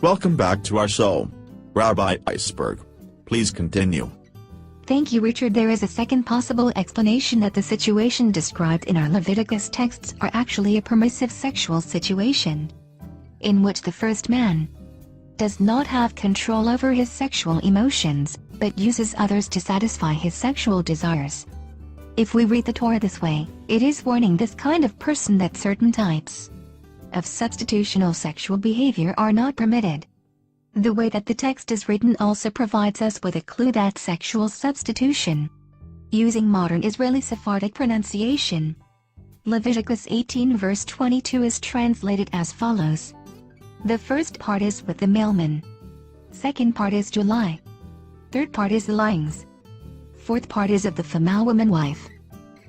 Welcome back to our show. Rabbi Iceberg, please continue. Thank you, Richard. There is a second possible explanation that the situation described in our Leviticus texts are actually a permissive sexual situation, in which the first man does not have control over his sexual emotions, but uses others to satisfy his sexual desires. If we read the Torah this way, it is warning this kind of person that certain types of substitutional sexual behavior are not permitted. The way that the text is written also provides us with a clue that sexual substitution, using modern Israeli Sephardic pronunciation, Leviticus 18 verse 22 is translated as follows. The first part is with the mailman. Second part is July. Third part is the lyings. Fourth part is of the female woman wife.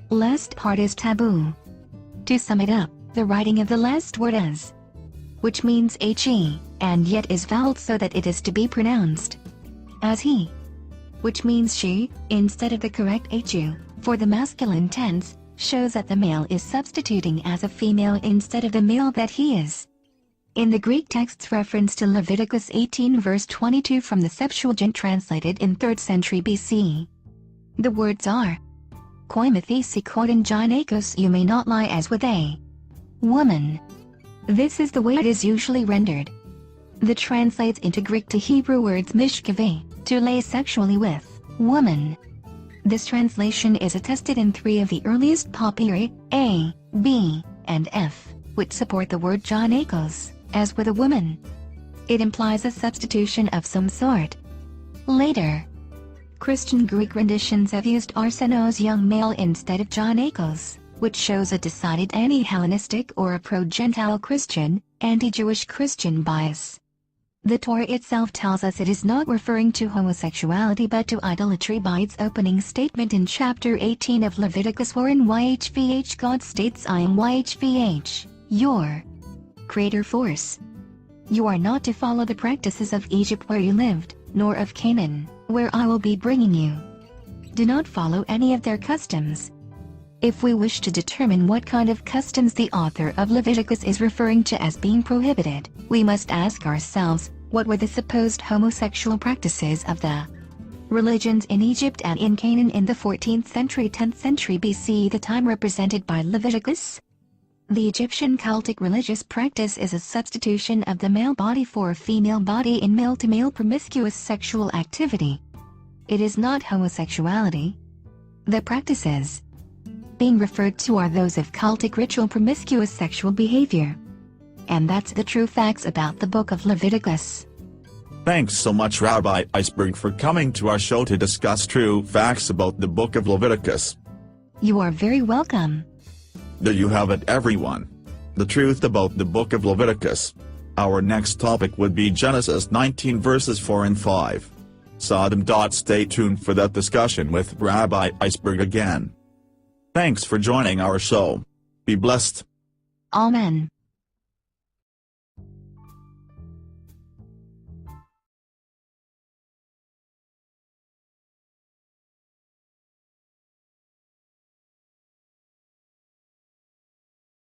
Last part is taboo. To sum it up, the writing of the last word is, which means he, and yet is voweled so that it is to be pronounced as he, which means she, instead of the correct hu, for the masculine tense, shows that the male is substituting as a female instead of the male that he is. In the Greek text's reference to Leviticus 18 verse 22 from the Septuagint translated in 3rd century BC, the words are, Koimathesi koden gynekos, you may not lie as with a woman. This is the way it is usually rendered. The translates into Greek to Hebrew words mishkave, to lay sexually with woman. This translation is attested in 3 of the earliest papyri, A, B, and F, which support the word gynekos, as with a woman. It implies a substitution of some sort. Later, Christian Greek renditions have used arsenos young male instead of gynekos, which shows a decided anti-Hellenistic or a pro-Gentile Christian, anti-Jewish Christian bias. The Torah itself tells us it is not referring to homosexuality but to idolatry by its opening statement in chapter 18 of Leviticus, wherein YHVH God states, I am YHVH, your creator force. You are not to follow the practices of Egypt where you lived, nor of Canaan, where I will be bringing you. Do not follow any of their customs. If we wish to determine what kind of customs the author of Leviticus is referring to as being prohibited, we must ask ourselves, what were the supposed homosexual practices of the religions in Egypt and in Canaan in the 14th century 10th century BC, the time represented by Leviticus? The Egyptian cultic religious practice is a substitution of the male body for a female body in male-to-male promiscuous sexual activity. It is not homosexuality. The practices being referred to are those of cultic ritual promiscuous sexual behavior. And that's the true facts about the book of Leviticus. Thanks so much, Rabbi Iceberg, for coming to our show to discuss true facts about the book of Leviticus. You are very welcome. There you have it, everyone. The truth about the book of Leviticus. Our next topic would be Genesis 19 verses 4 and 5. Sodom. Stay tuned for that discussion with Rabbi Iceberg again. Thanks for joining our show. Be blessed. Amen.